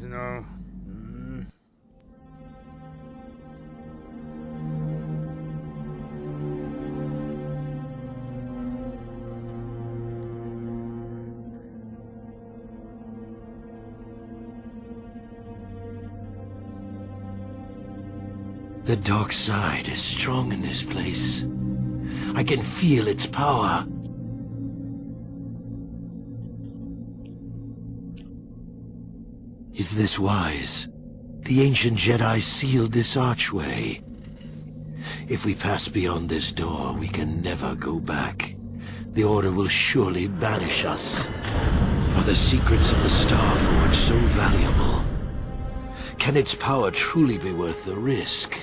No. The dark side is strong in this place. I can feel its power. Is this wise? The ancient Jedi sealed this archway. If we pass beyond this door, we can never go back. The Order will surely banish us. Are the secrets of the Star Forge so valuable? Can its power truly be worth the risk?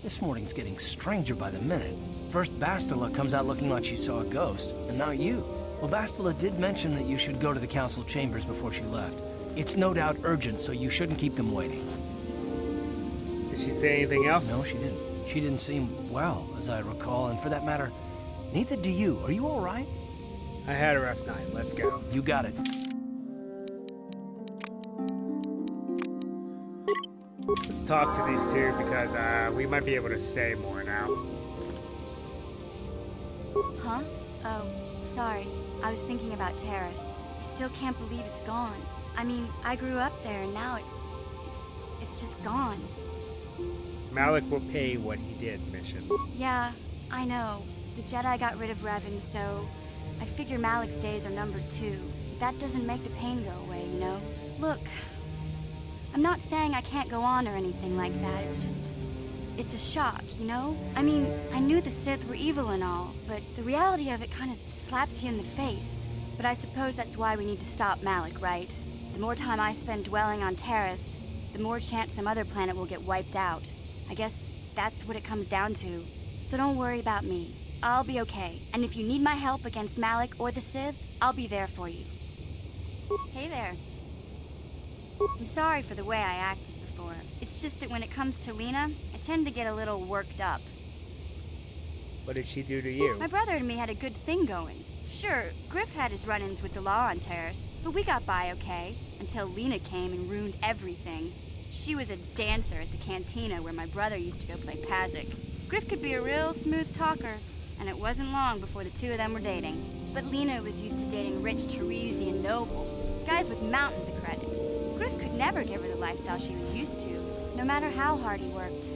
This morning's getting stranger by the minute. First Bastila comes out looking like she saw a ghost, and now you. Well, Bastila did mention that you should go to the council chambers before she left. It's no doubt urgent, so you shouldn't keep them waiting. Did she say anything else? No, she didn't. She didn't seem well, as I recall, and for that matter, neither do you. Are you all right? I had a rough night. Let's go. You got it. Let's talk to these two because we might be able to say more now. Huh? Oh, sorry. I was thinking about Terrace. I still can't believe it's gone. I mean, I grew up there and now it's just gone. Malik will pay what he did, mission. Yeah, I know. The Jedi got rid of Revan, so I figure Malik's days are numbered too. But that doesn't make the pain go away, you know? Look, I'm not saying I can't go on or anything like that. It's just, it's a shock, you know? I mean, I knew the Sith were evil and all, but the reality of it kind of slaps you in the face. But I suppose that's why we need to stop Malik, right? The more time I spend dwelling on Terrace, the more chance some other planet will get wiped out. I guess that's what it comes down to. So don't worry about me. I'll be okay. And if you need my help against Malik or the Sith, I'll be there for you. Hey there. I'm sorry for the way I acted before. It's just that when it comes to Lena, I tend to get a little worked up. What did she do to you? My brother and me had a good thing going. Sure, Griff had his run-ins with the law on Terrace, but we got by okay, until Lena came and ruined everything. She was a dancer at the cantina where my brother used to go play Pazik. Griff could be a real smooth talker, and it wasn't long before the two of them were dating. But Lena was used to dating rich Teresian nobles, guys with mountains of credits. Griff could never give her the lifestyle she was used to, no matter how hard he worked.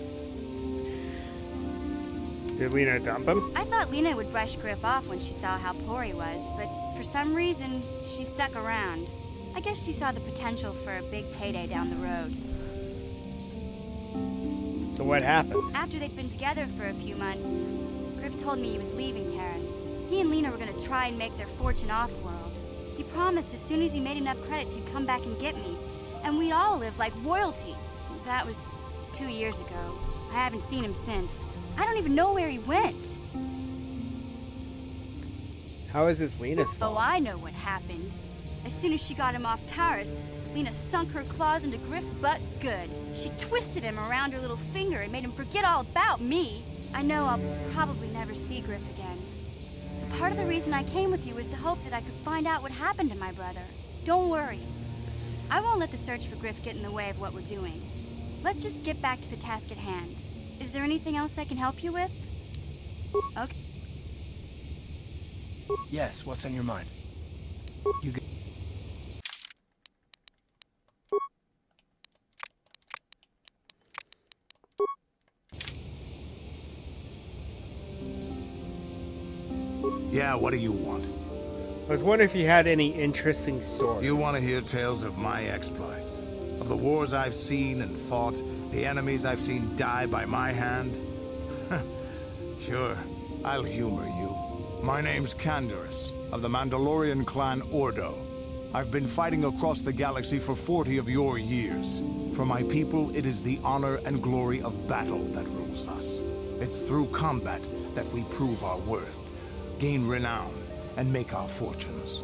Did Lena dump him? I thought Lena would brush Griff off when she saw how poor he was, but for some reason, she stuck around. I guess she saw the potential for a big payday down the road. So what happened? After they'd been together for a few months, Griff told me he was leaving Terrace. He and Lena were going to try and make their fortune off-world. He promised as soon as he made enough credits he'd come back and get me, and we'd all live like royalty. That was 2 years ago. I haven't seen him since. I don't even know where he went. How is this Lena's fault? Oh, I know what happened. As soon as she got him off Taurus, Lena sunk her claws into Griff butt good. She twisted him around her little finger and made him forget all about me. I know I'll probably never see Griff again. But part of the reason I came with you was the hope that I could find out what happened to my brother. Don't worry. I won't let the search for Griff get in the way of what we're doing. Let's just get back to the task at hand. Is there anything else I can help you with? Okay. Yes, what's on your mind? You go. Yeah, what do you want? I was wondering if you had any interesting stories. You want to hear tales of my exploits? Of the wars I've seen and fought? The enemies I've seen die by my hand? Sure, I'll humor you. My name's Canderous, of the Mandalorian clan Ordo. I've been fighting across the galaxy for 40 of your years. For my people, it is the honor and glory of battle that rules us. It's through combat that we prove our worth, gain renown, and make our fortunes.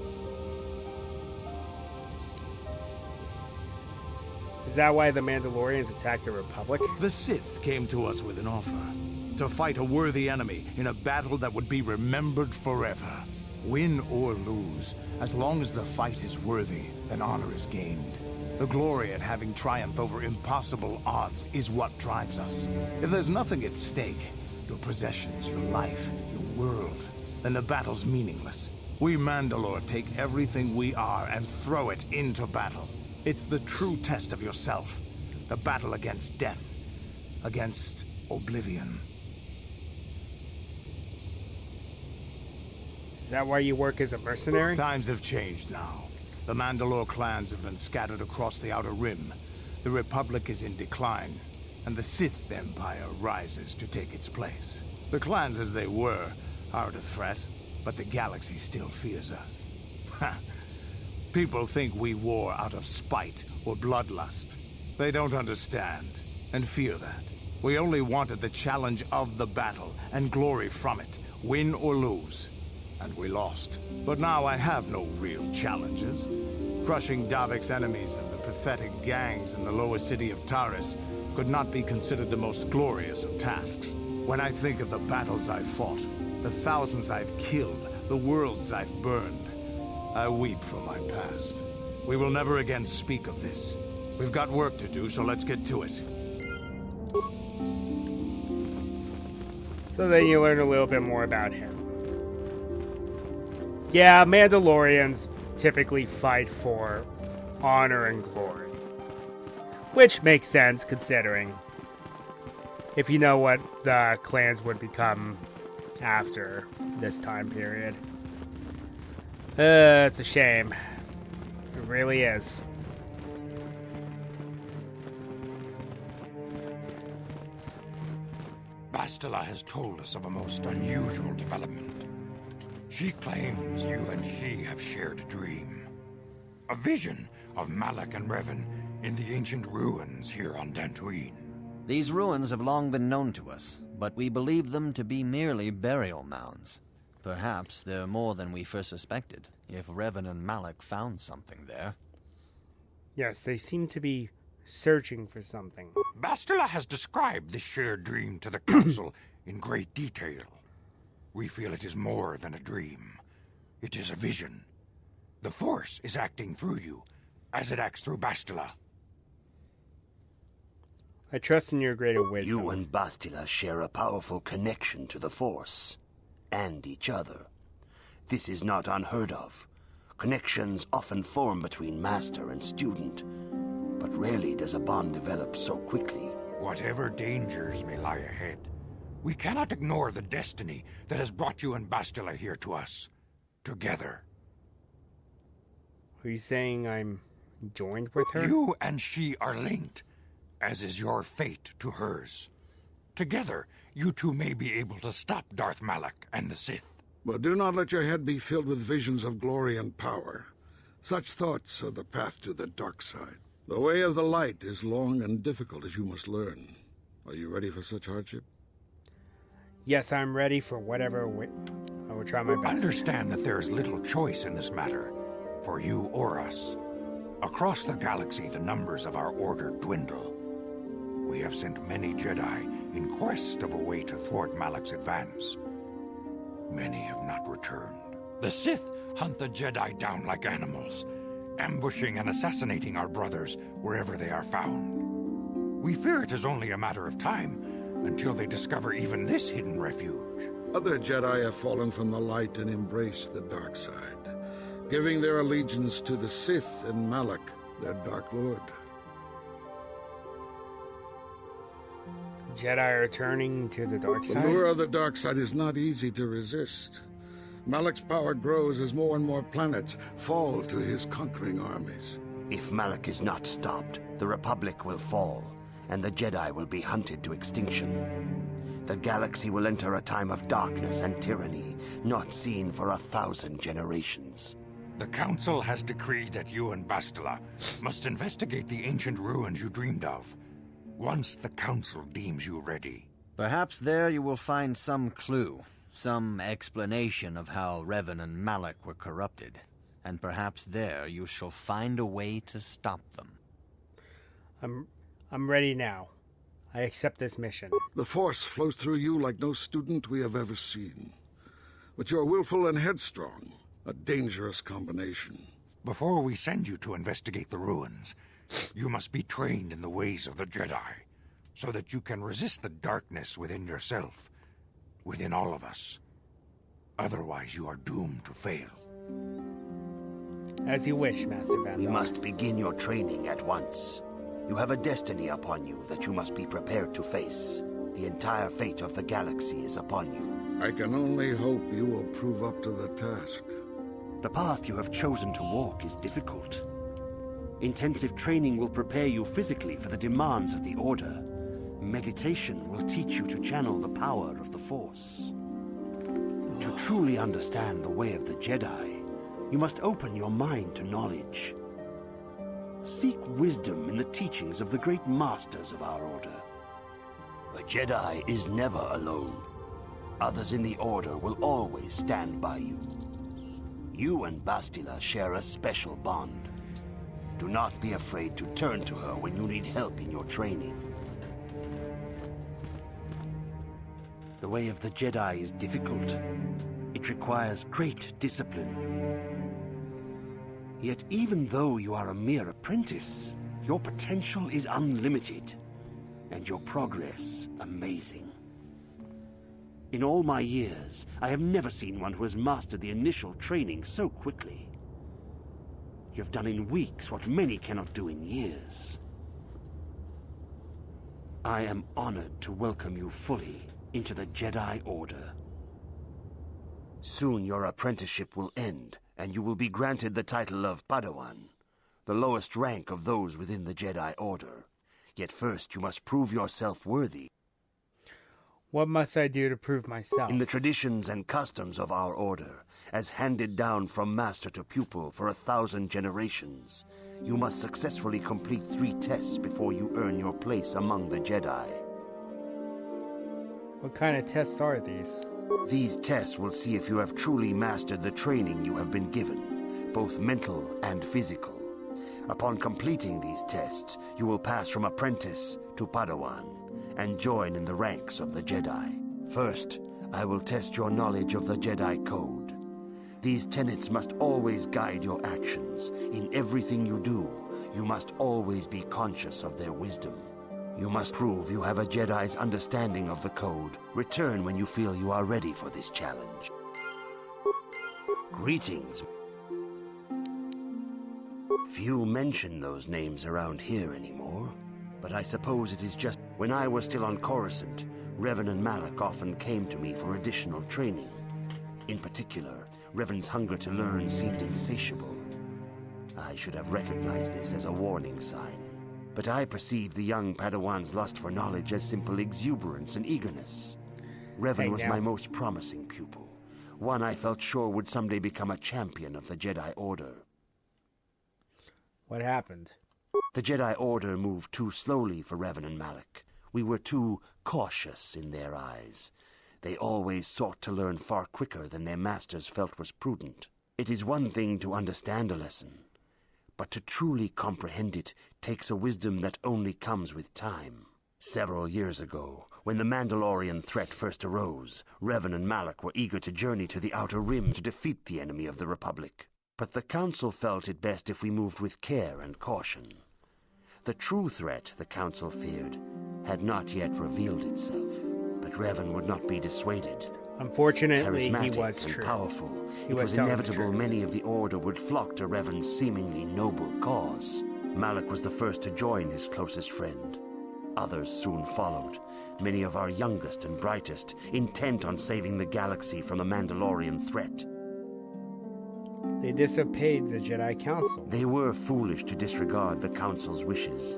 Is that why the Mandalorians attacked the Republic? The Sith came to us with an offer. To fight a worthy enemy in a battle that would be remembered forever. Win or lose, as long as the fight is worthy, then honor is gained. The glory at having triumphed over impossible odds is what drives us. If there's nothing at stake, your possessions, your life, your world, then the battle's meaningless. We Mandalore take everything we are and throw it into battle. It's the true test of yourself. The battle against death. Against oblivion. Is that why you work as a mercenary? Times have changed now. The Mandalore clans have been scattered across the Outer Rim. The Republic is in decline, and the Sith Empire rises to take its place. The clans as they were aren't a threat, but the galaxy still fears us. People think we war out of spite or bloodlust. They don't understand, and fear that. We only wanted the challenge of the battle, and glory from it, win or lose. And we lost. But now I have no real challenges. Crushing Davik's enemies and the pathetic gangs in the lower city of Taris could not be considered the most glorious of tasks. When I think of the battles I've fought, the thousands I've killed, the worlds I've burned, I weep for my past. We will never again speak of this. We've got work to do, so let's get to it. So then you learn a little bit more about him. Yeah, Mandalorians typically fight for honor and glory. Which makes sense, considering if you know what the clans would become after this time period. It's a shame. It really is. Bastila has told us of a most unusual development. She claims you and she have shared a dream. A vision of Malak and Revan in the ancient ruins here on Dantooine. These ruins have long been known to us, but we believe them to be merely burial mounds. Perhaps they're more than we first suspected, if Revan and Malak found something there. Yes, they seem to be searching for something. Bastila has described this shared dream to the Council in great detail. We feel it is more than a dream. It is a vision. The Force is acting through you, as it acts through Bastila. I trust in your greater wisdom. You and Bastila share a powerful connection to the Force, and each other. This is not unheard of. Connections often form between master and student, but rarely does a bond develop so quickly. Whatever dangers may lie ahead, we cannot ignore the destiny that has brought you and Bastila here to us. Together. Are you saying I'm joined with her? You and she are linked, as is your fate to hers. Together, you two may be able to stop Darth Malak and the Sith. But do not let your head be filled with visions of glory and power. Such thoughts are the path to the dark side. The way of the light is long and difficult, as you must learn. Are you ready for such hardship? Yes, I'm ready for whatever. I will try my best. Understand that there is little choice in this matter, for you or us. Across the galaxy, the numbers of our order dwindle. We have sent many Jedi in quest of a way to thwart Malak's advance. Many have not returned. The Sith hunt the Jedi down like animals, ambushing and assassinating our brothers wherever they are found. We fear it is only a matter of time until they discover even this hidden refuge. Other Jedi have fallen from the light and embraced the dark side, giving their allegiance to the Sith and Malak, their Dark Lord. Jedi are turning to the dark The side? lure of the dark side is not easy to resist. Malak's power grows as more and more planets fall to his conquering armies. If Malak is not stopped, the Republic will fall, and the Jedi will be hunted to extinction. The galaxy will enter a time of darkness and tyranny, not seen for 1,000 generations. The Council has decreed that you and Bastila must investigate the ancient ruins you dreamed of, once the Council deems you ready. Perhaps there you will find some clue, Some explanation of how Revan and Malak were corrupted, and perhaps there you shall find a way to stop them. I'm ready now. I accept this mission. The Force flows through you like no student we have ever seen. But you're willful and headstrong, a dangerous combination. Before we send you to investigate the ruins, you must be trained in the ways of the Jedi, so that you can resist the darkness within yourself, within all of us. Otherwise, you are doomed to fail. As you wish, Master Vandal. We must begin your training at once. You have a destiny upon you that you must be prepared to face. The entire fate of the galaxy is upon you. I can only hope you will prove up to the task. The path you have chosen to walk is difficult. Intensive training will prepare you physically for the demands of the Order. Meditation will teach you to channel the power of the Force. To truly understand the way of the Jedi, you must open your mind to knowledge. Seek wisdom in the teachings of the great masters of our Order. A Jedi is never alone. Others in the Order will always stand by you. You and Bastila share a special bond. Do not be afraid to turn to her when you need help in your training. The way of the Jedi is difficult. It requires great discipline. Yet even though you are a mere apprentice, your potential is unlimited, and your progress amazing. In all my years, I have never seen one who has mastered the initial training so quickly. You have done in weeks what many cannot do in years. I am honored to welcome you fully into the Jedi Order. Soon your apprenticeship will end, and you will be granted the title of Padawan, the lowest rank of those within the Jedi Order. Yet first you must prove yourself worthy. What must I do to prove myself? In the traditions and customs of our Order, as handed down from master to pupil for 1,000 generations, you must successfully complete 3 tests before you earn your place among the Jedi. What kind of tests are these? These tests will see if you have truly mastered the training you have been given, both mental and physical. Upon completing these tests, you will pass from apprentice to Padawan and join in the ranks of the Jedi. First, I will test your knowledge of the Jedi Code. These tenets must always guide your actions. In everything you do, you must always be conscious of their wisdom. You must prove you have a Jedi's understanding of the Code. Return when you feel you are ready for this challenge. Greetings. Few mention those names around here anymore, but I suppose it is just when I was still on Coruscant, Revan and Malak often came to me for additional training. In particular, Revan's hunger to learn seemed insatiable. I should have recognized this as a warning sign. But I perceived the young Padawan's lust for knowledge as simple exuberance and eagerness. Revan was my most promising pupil, one I felt sure would someday become a champion of the Jedi Order. What happened? The Jedi Order moved too slowly for Revan and Malak. We were too cautious in their eyes. They always sought to learn far quicker than their masters felt was prudent. It is one thing to understand a lesson, but to truly comprehend it takes a wisdom that only comes with time. Several years ago, when the Mandalorian threat first arose, Revan and Malak were eager to journey to the Outer Rim to defeat the enemy of the Republic. But the Council felt it best if we moved with care and caution. The true threat, the Council feared, had not yet revealed itself. But Revan would not be dissuaded. Unfortunately, he was and true. Powerful, He it was was telling the inevitable truth. many of the Order would flock to Revan's seemingly noble cause. Malak was the first to join his closest friend. Others soon followed, many of our youngest and brightest, intent on saving the galaxy from the Mandalorian threat. They disobeyed the Jedi Council. They were foolish to disregard the Council's wishes.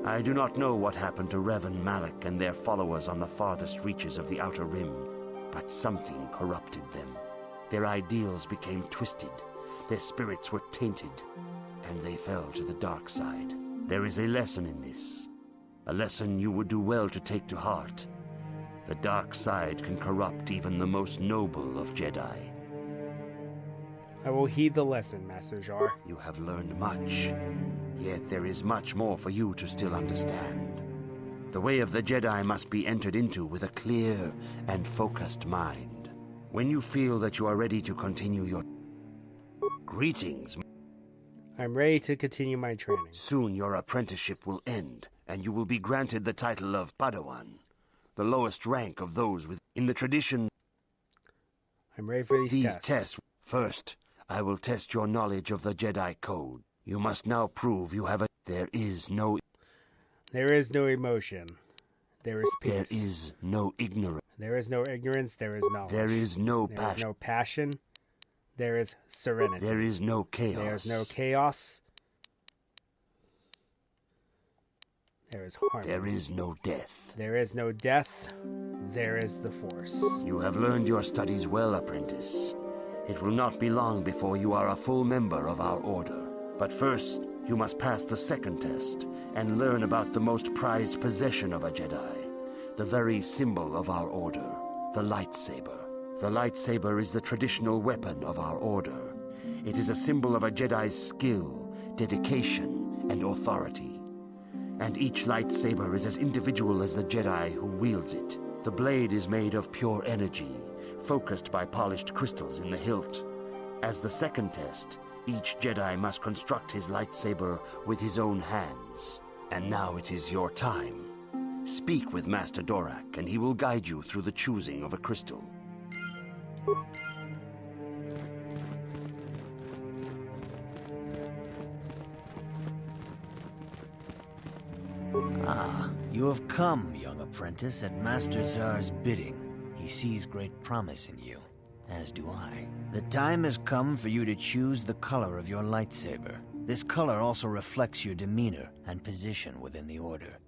I do not know what happened to Revan, Malak, and their followers on the farthest reaches of the Outer Rim, but something corrupted them. Their ideals became twisted, their spirits were tainted, and they fell to the dark side. There is a lesson in this, a lesson you would do well to take to heart. The dark side can corrupt even the most noble of Jedi. I will heed the lesson, Master Jar. You have learned much, yet there is much more for you to still understand. The way of the Jedi must be entered into with a clear and focused mind. When you feel that you are ready to continue your... Greetings. I'm ready to continue my training. Soon your apprenticeship will end, and you will be granted the title of Padawan, the lowest rank of those in the tradition. I'm ready for these tests. First, I will test your knowledge of the Jedi Code. You must now prove you have a... There is no emotion. There is peace. There is no ignorance. There is no ignorance. There is knowledge. There is no passion. There is no passion. There is serenity. There is no chaos. There is no chaos. There is harmony. There is no death. There is no death. There is the Force. You have learned your studies well, apprentice. It will not be long before you are a full member of our order. But first, you must pass the second test and learn about the most prized possession of a Jedi, the very symbol of our order, the lightsaber. The lightsaber is the traditional weapon of our order. It is a symbol of a Jedi's skill, dedication, and authority. And each lightsaber is as individual as the Jedi who wields it. The blade is made of pure energy, focused by polished crystals in the hilt. As the second test, each Jedi must construct his lightsaber with his own hands. And now it is your time. Speak with Master Dorak, and he will guide you through the choosing of a crystal. Ah, you have come, young apprentice, at Master Zar's bidding. He sees great promise in you, as do I. The time has come for you to choose the color of your lightsaber. This color also reflects your demeanor and position within the Order.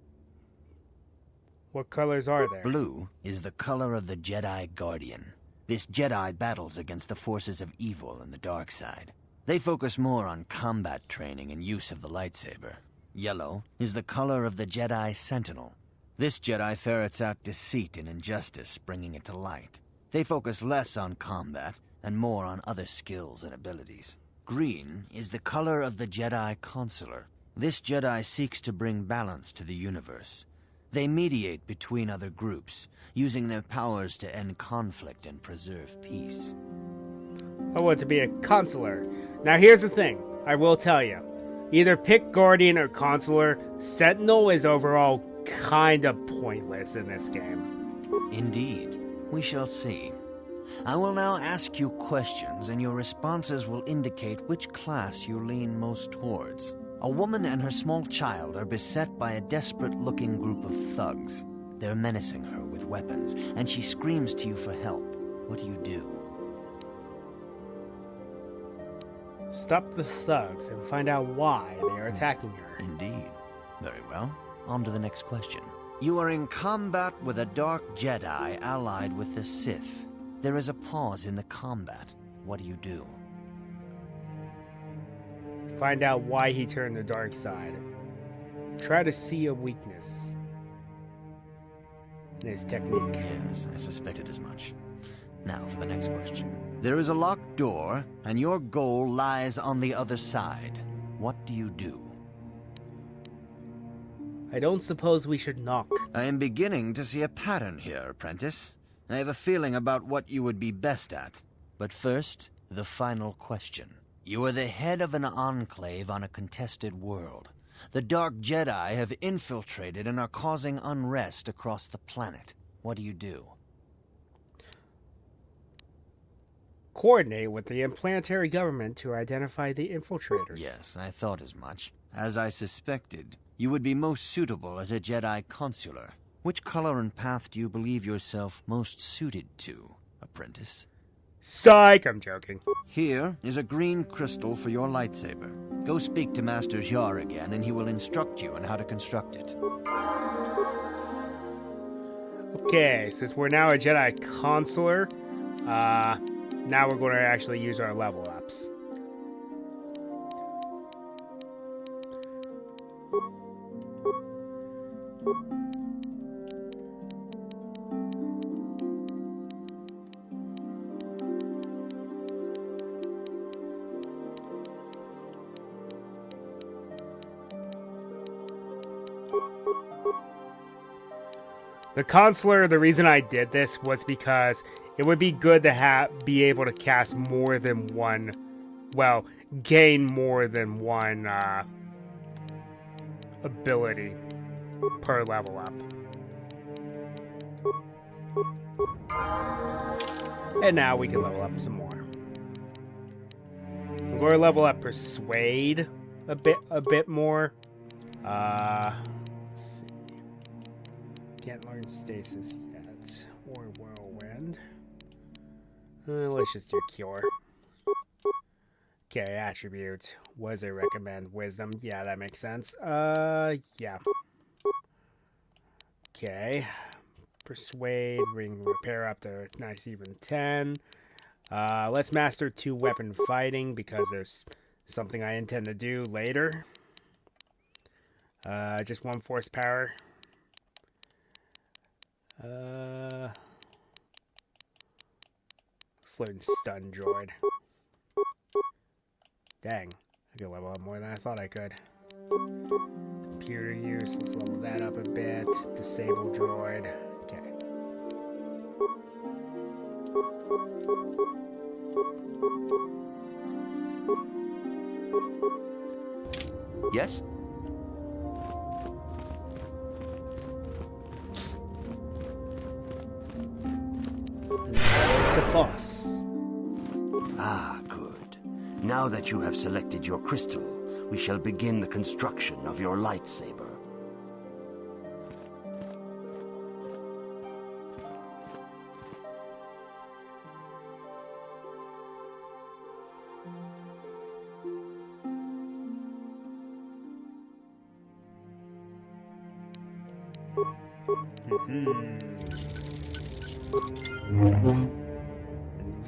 What colors are there? Blue is the color of the Jedi Guardian. This Jedi battles against the forces of evil and the dark side. They focus more on combat training and use of the lightsaber. Yellow is the color of the Jedi Sentinel. This Jedi ferrets out deceit and injustice, bringing it to light. They focus less on combat and more on other skills and abilities. Green is the color of the Jedi Consular. This Jedi seeks to bring balance to the universe. They mediate between other groups, using their powers to end conflict and preserve peace. I want to be a consular. Now here's the thing, I will tell you. Either pick Guardian or Consular. Sentinel is overall kinda pointless in this game. Indeed. We shall see. I will now ask you questions, and your responses will indicate which class you lean most towards. A woman and her small child are beset by a desperate-looking group of thugs. They're menacing her with weapons, and she screams to you for help. What do? Stop the thugs and find out why they are attacking her. Indeed. Very well. On to the next question. You are in combat with a dark Jedi allied with the Sith. There is a pause in the combat. What do? Find out why he turned the dark side. Try to see a weakness in his technique. Yes, I suspected as much. Now for the next question. There is a locked door, and your goal lies on the other side. What do? I don't suppose we should knock. I am beginning to see a pattern here, apprentice. I have a feeling about what you would be best at. But first, the final question. You are the head of an enclave on a contested world. The Dark Jedi have infiltrated and are causing unrest across the planet. What do? Coordinate with the implanetary government to identify the infiltrators. Yes, I thought as much. As I suspected, you would be most suitable as a Jedi Consular. Which color and path do you believe yourself most suited to, apprentice? Psych, I'm joking. Here is a green crystal for your lightsaber. Go speak to Master Jar again, and he will instruct you on how to construct it. Okay, since we're now a Jedi Consular, now we're going to actually use our level ups. The consular, the reason I did this was because it would be good to be able to cast more than one, well, gain more than one ability per level up. And now we can level up some more. I'm going to level up Persuade a bit more. Let's see. Can't learn Stasis yet. Or Whirlwind. Let's just do Cure. Okay, Attribute. What does it recommend? Wisdom. Yeah, that makes sense. Yeah. Okay. Persuade, Ring Repair up to nice even 10. Let's master 2 weapon fighting because there's something I intend to do later. Just 1 force power. Let's learn Stun Droid. Dang, I could level up more than I thought I could. Computer use, let's level that up a bit. Disable Droid. Okay. Yes? It's the Foss. Ah, good. Now that you have selected your crystal, we shall begin the construction of your lightsaber.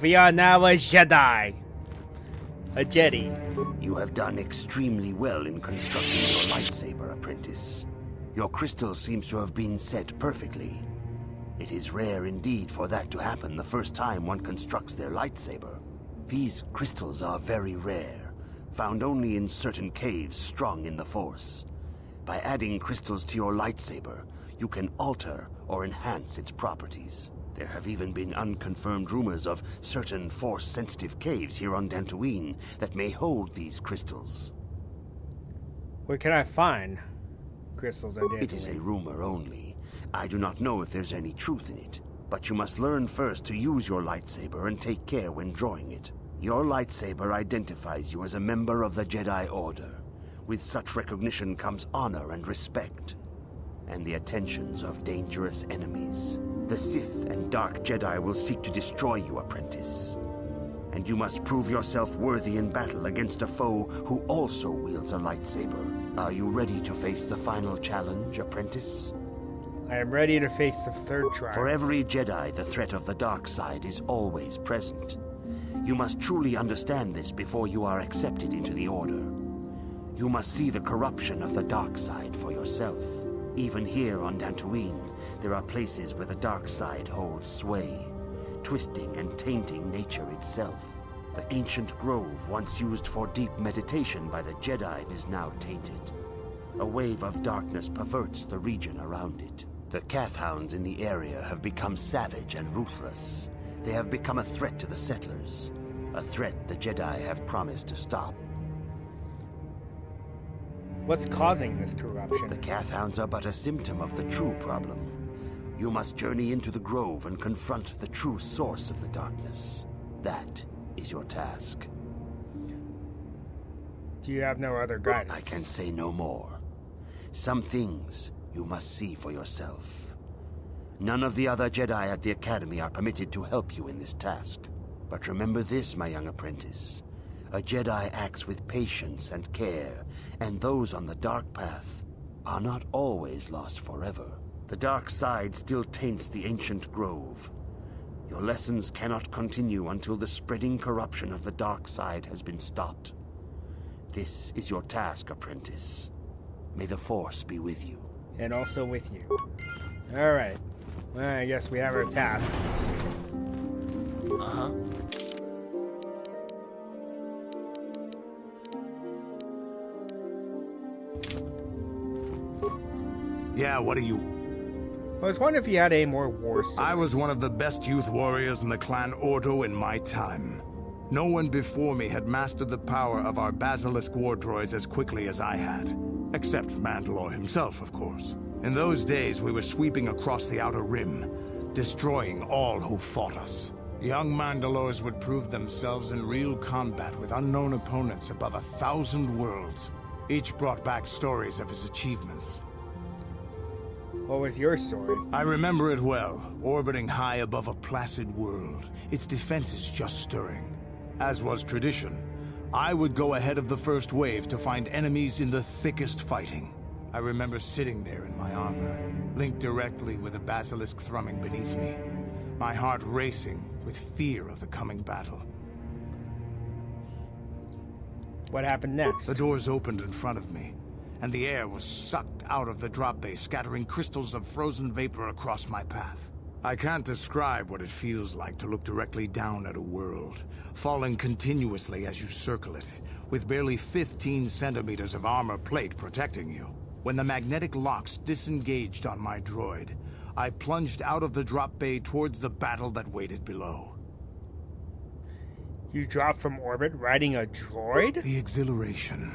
We are now a Jedi. A Jedi. You have done extremely well in constructing your lightsaber, apprentice. Your crystal seems to have been set perfectly. It is rare indeed for that to happen the first time one constructs their lightsaber. These crystals are very rare, found only in certain caves strung in the Force. By adding crystals to your lightsaber, you can alter or enhance its properties. There have even been unconfirmed rumors of certain Force-sensitive caves here on Dantooine that may hold these crystals. Where can I find crystals on Dantooine? It is a rumor only. I do not know if there's any truth in it, but you must learn first to use your lightsaber and take care when drawing it. Your lightsaber identifies you as a member of the Jedi Order. With such recognition comes honor and respect, and the attentions of dangerous enemies. The Sith and Dark Jedi will seek to destroy you, apprentice. And you must prove yourself worthy in battle against a foe who also wields a lightsaber. Are you ready to face the final challenge, apprentice? I am ready to face the third trial. For every Jedi, the threat of the dark side is always present. You must truly understand this before you are accepted into the Order. You must see the corruption of the dark side for yourself. Even here on Dantooine, there are places where the dark side holds sway, twisting and tainting nature itself. The ancient grove, once used for deep meditation by the Jedi, is now tainted. A wave of darkness perverts the region around it. The Kathhounds in the area have become savage and ruthless. They have become a threat to the settlers, a threat the Jedi have promised to stop. What's causing this corruption? The Kathhounds are but a symptom of the true problem. You must journey into the grove and confront the true source of the darkness. That is your task. Do you have no other guidance? I can say no more. Some things you must see for yourself. None of the other Jedi at the Academy are permitted to help you in this task. But remember this, my young apprentice. A Jedi acts with patience and care, and those on the dark path are not always lost forever. The dark side still taints the ancient grove. Your lessons cannot continue until the spreading corruption of the dark side has been stopped. This is your task, apprentice. May the Force be with you. And also with you. Alright. Well, I guess we have our task. Uh-huh. Yeah, what are you... I was wondering if you had any more war swords. I was one of the best youth warriors in the clan Ordo in my time. No one before me had mastered the power of our basilisk war droids as quickly as I had. Except Mandalore himself, of course. In those days, we were sweeping across the Outer Rim, destroying all who fought us. Young Mandalores would prove themselves in real combat with unknown opponents above 1,000 worlds. Each brought back stories of his achievements. What was your story? I remember it well, orbiting high above a placid world, its defenses just stirring. As was tradition, I would go ahead of the first wave to find enemies in the thickest fighting. I remember sitting there in my armor, linked directly with the basilisk thrumming beneath me, my heart racing with fear of the coming battle. What happened next? The doors opened in front of me, and the air was sucked out of the drop bay, scattering crystals of frozen vapor across my path. I can't describe what it feels like to look directly down at a world, falling continuously as you circle it, with barely 15 centimeters of armor plate protecting you. When the magnetic locks disengaged on my droid, I plunged out of the drop bay towards the battle that waited below. You dropped from orbit riding a droid? The exhilaration,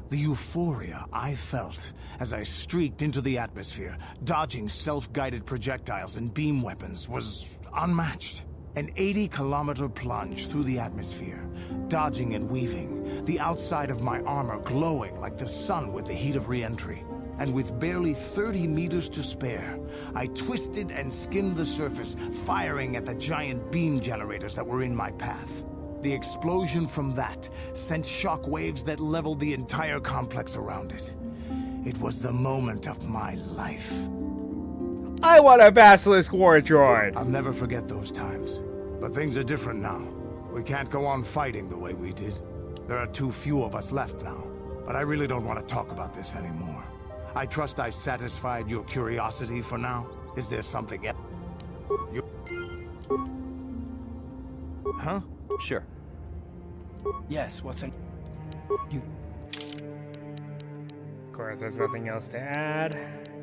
the euphoria I felt as I streaked into the atmosphere, dodging self-guided projectiles and beam weapons, was unmatched. An 80-kilometer plunge through the atmosphere, dodging and weaving, the outside of my armor glowing like the sun with the heat of re-entry. And with barely 30 meters to spare, I twisted and skimmed the surface, firing at the giant beam generators that were in my path. The explosion from that sent shock waves that leveled the entire complex around it. It was the moment of my life. I want a basilisk war droid! I'll never forget those times. But things are different now. We can't go on fighting the way we did. There are too few of us left now. But I really don't want to talk about this anymore. I trust I've satisfied your curiosity for now. Is there something else? Huh? Sure. Yes, what's in... You... Of course, there's nothing else to add.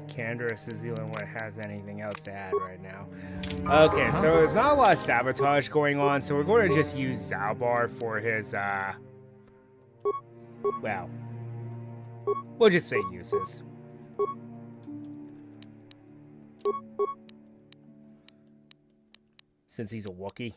Canderous is the only one that has anything else to add right now. Okay, so there's not a lot of sabotage going on, so we're going to just use Zalbar for his, well, we'll just say uses. Since he's a Wookiee.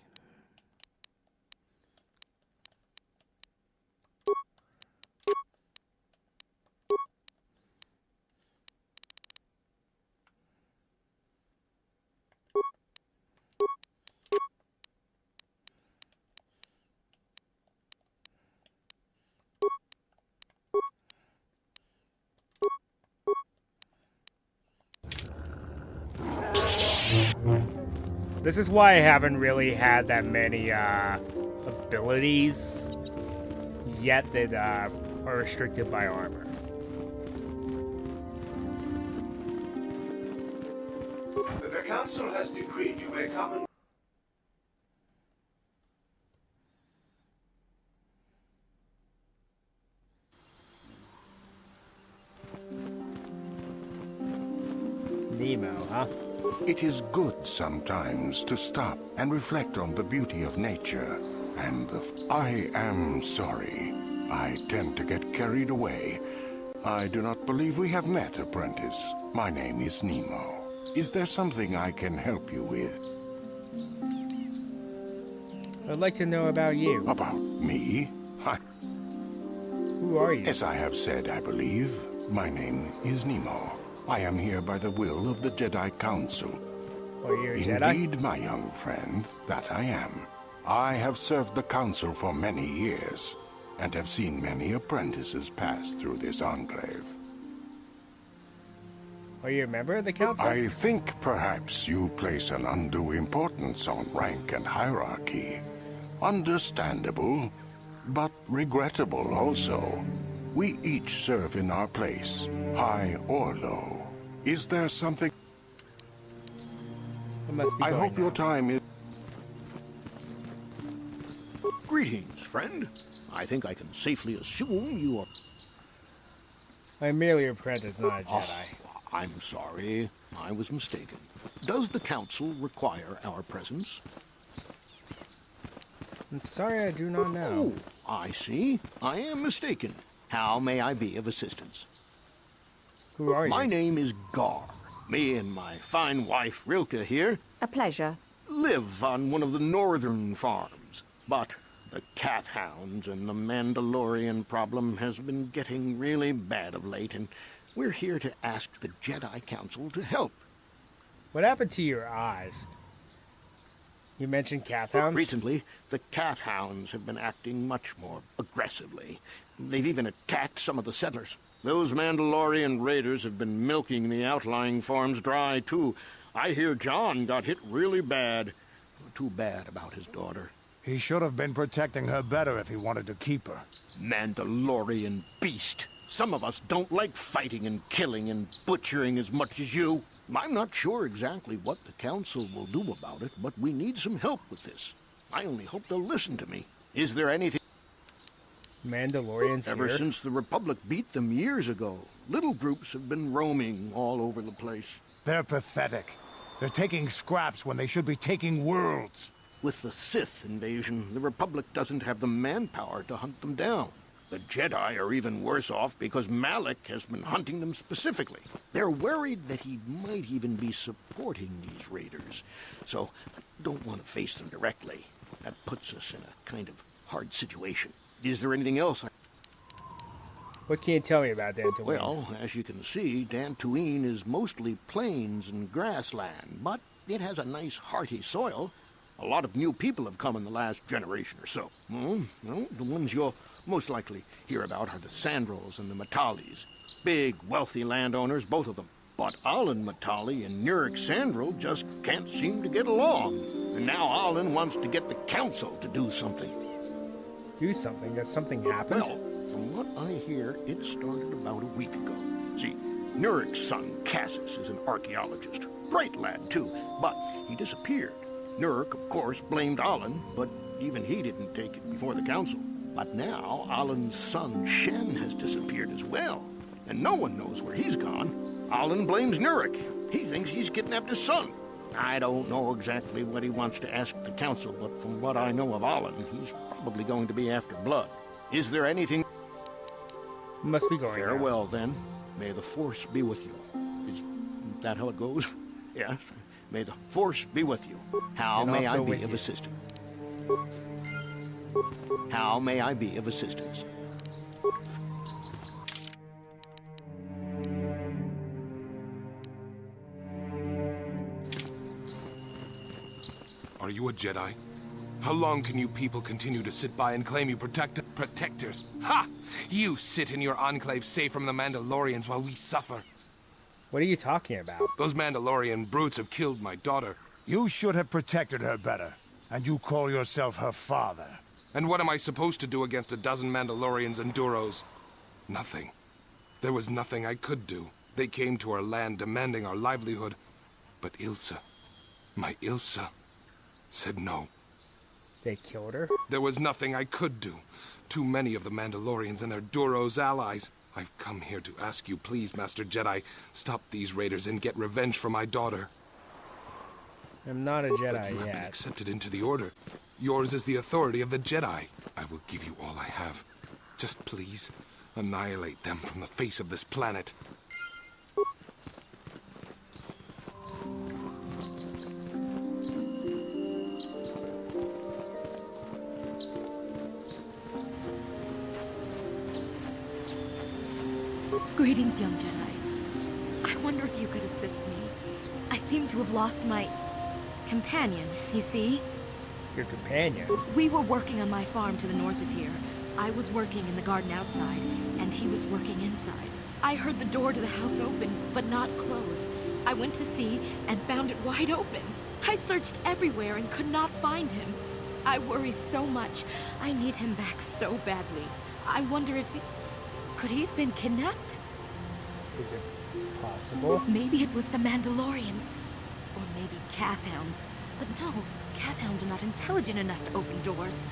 This is why I haven't really had that many abilities yet that are restricted by armor. The council has decreed you may come and... Nemo, huh? It is good sometimes to stop and reflect on the beauty of nature and I am sorry. I tend to get carried away. I do not believe we have met, apprentice. My name is Nemo. Is there something I can help you with? I'd like to know about you. About me? Who are you? As I have said, I believe, my name is Nemo. I am here by the will of the Jedi Council. Are you a Jedi? Indeed, my young friend, that I am. I have served the Council for many years, and have seen many apprentices pass through this enclave. Are you a member of the Council? I think perhaps you place an undue importance on rank and hierarchy. Understandable, but regrettable also. We each serve in our place, high or low. Is there something... It must be I hope your time is... Greetings, friend. I think I can safely assume you are... I'm merely an apprentice, not a Jedi. I'm sorry. I was mistaken. Does the Council require our presence? I'm sorry, I do not know. Oh, I see. I am mistaken. How may I be of assistance? Who are you? My name is Gar. Me and my fine wife, Rilke, here, A pleasure. live on one of the northern farms. But the Kath Hounds and the Mandalorian problem has been getting really bad of late, and we're here to ask the Jedi Council to help. What happened to your eyes? You mentioned Kath Hounds? Recently, the Kath Hounds have been acting much more aggressively. They've even attacked some of the settlers. Those Mandalorian raiders have been milking the outlying farms dry, too. I hear John got hit really bad. Too bad about his daughter. He should have been protecting her better if he wanted to keep her. Mandalorian beast. Some of us don't like fighting and killing and butchering as much as you. I'm not sure exactly what the Council will do about it, but we need some help with this. I only hope they'll listen to me. Is there anything... Mandalorians Ever here? since the Republic beat them years ago, little groups have been roaming all over the place. They're pathetic. They're taking scraps when they should be taking worlds. With the Sith invasion, the Republic doesn't have the manpower to hunt them down. The Jedi are even worse off because Malak has been hunting them specifically. They're worried that he might even be supporting these raiders. So, I don't want to face them directly. That puts us in a kind of hard situation. Is there anything else? What can you tell me about Dantooine? Well, as you can see, Dantooine is mostly plains and grassland, but it has a nice hearty soil. A lot of new people have come in the last generation or so. Well, the ones you'll most likely hear about are the Sandrils and the Matalis. Big, wealthy landowners, both of them. But Alan Matali and Nurik Sandril just can't seem to get along. And now Alan wants to get the Council to do something. Do something? Does something happen? Well, from what I hear, it started about a week ago. See, Nurik's son, Cassis, is an archaeologist. Bright lad, too, but he disappeared. Nurik, of course, blamed Alan, but even he didn't take it before the Council. But now, Alan's son, Shen, has disappeared as well, and no one knows where he's gone. Alan blames Nurik. He thinks he's kidnapped his son. I don't know exactly what he wants to ask the Council, but from what I know of Alan, he's probably going to be after blood. Is there anything... Must be going Farewell, then. May the Force be with you. Is that how it goes? Yes. May the Force be with you. How And may I also be with of you. assistance? How may I be of assistance? Are you a Jedi? How long can you people continue to sit by and claim you protectors? Ha! You sit in your enclave safe from the Mandalorians while we suffer. What are you talking about? Those Mandalorian brutes have killed my daughter. You should have protected her better. And you call yourself her father. And what am I supposed to do against a dozen Mandalorians and Duros? Nothing. There was nothing I could do. They came to our land demanding our livelihood. But Ilsa, my Ilsa, said no. They killed her? There was nothing I could do. Too many of the Mandalorians and their Duros allies. I've come here to ask you, please, Master Jedi, stop these raiders and get revenge for my daughter. I'm not a But Jedi you have been yet. accepted into the Order. Yours is the authority of the Jedi. I will give you all I have. Just please, annihilate them from the face of this planet. Greetings, young Jedi. I wonder if you could assist me. I seem to have lost my companion, you see? Your companion? We were working on my farm to the north of here. I was working in the garden outside, and he was working inside. I heard the door to the house open, but not close. I went to see and found it wide open. I searched everywhere and could not find him. I worry so much. I need him back so badly. I wonder if could he have been kidnapped? Is it possible? Maybe it was the Mandalorians. Or maybe Kath-hounds. But no, Kath-hounds are not intelligent enough to open doors.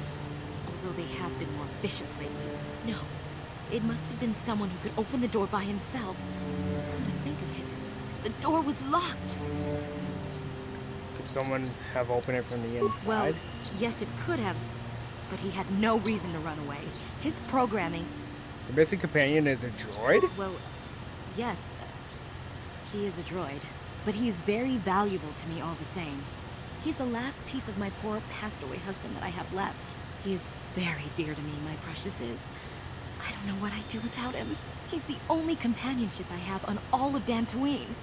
Although they have been more vicious lately. No, it must have been someone who could open the door by himself. Come to think of it, The door was locked. Could someone have opened it from the inside? Well, yes, it could have, but he had no reason to run away. His programming... The missing companion is a droid? Well, yes, he is a droid, but he is very valuable to me all the same. He's the last piece of my poor passed-away husband that I have left. He is very dear to me, my precious is. I don't know what I'd do without him. He's the only companionship I have on all of Dantooine.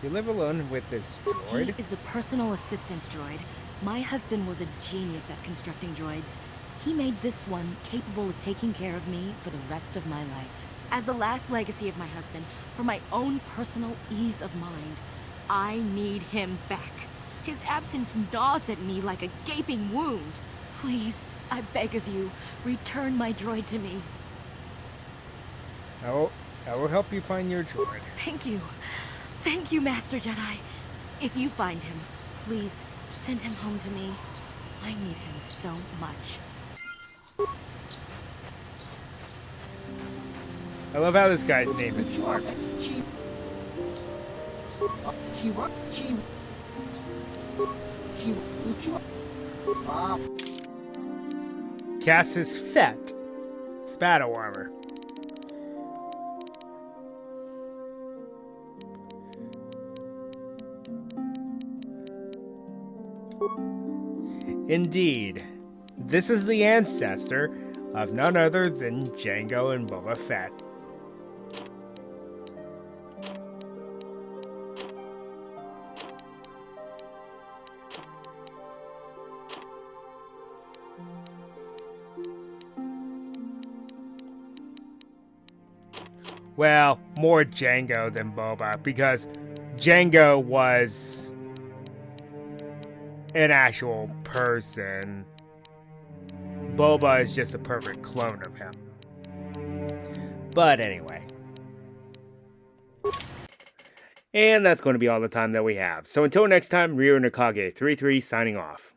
You live alone with this droid? He is a personal assistance droid. My husband was a genius at constructing droids. He made this one capable of taking care of me for the rest of my life. As the last legacy of my husband, for my own personal ease of mind, I need him back. His absence gnaws at me like a gaping wound. Please, I beg of you, return my droid to me. I will help you find your droid. Thank you. Thank you, Master Jedi. If you find him, please send him home to me. I need him so much. I love how this guy's name is Mark. Cass's Fett. Spattle armor. Indeed, this is the ancestor of none other than Jango and Boba Fett. Well, more Jango than Boba, because Jango was an actual person. Boba is just a perfect clone of him. But anyway. And that's going to be all the time that we have. So until next time, Ryo Nakage 33 signing off.